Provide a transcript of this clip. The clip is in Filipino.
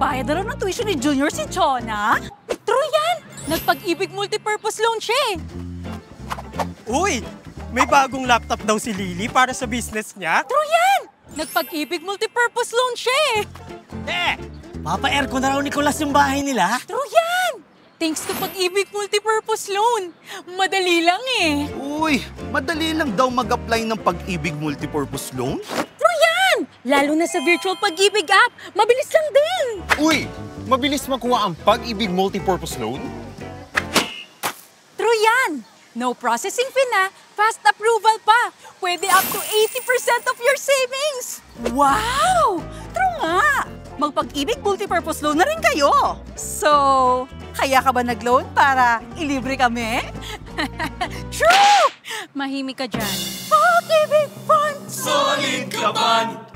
Nagbabayad na raw ng tuition ni Junior si Chona? True yan! Nagpag-ibig multipurpose loan siya eh. Uy! May bagong laptop daw si Lily para sa business niya? True yan! Nagpag-ibig multipurpose loan siya eh. Papa-air ko na raw ni Nicolas yung bahay nila. True yan! Thanks to Pag-ibig multipurpose loan. Madali lang eh. Uy, madali lang daw mag-apply ng Pag-ibig multipurpose loan? True yan! Lalo na sa virtual Pag-ibig app. Mabilis lang din. Uy! Mabilis makuha ang Pag-ibig multipurpose loan? True yan! No processing fee na, fast approval pa. Pwede up to 80% of your savings. Wow! True nga! Magpag-ibig multipurpose loan na rin kayo. So, kaya ka ba nag-loan para ilibre kami? True! Mahimik ka dyan. Pag-ibig Fund! Solid ka man!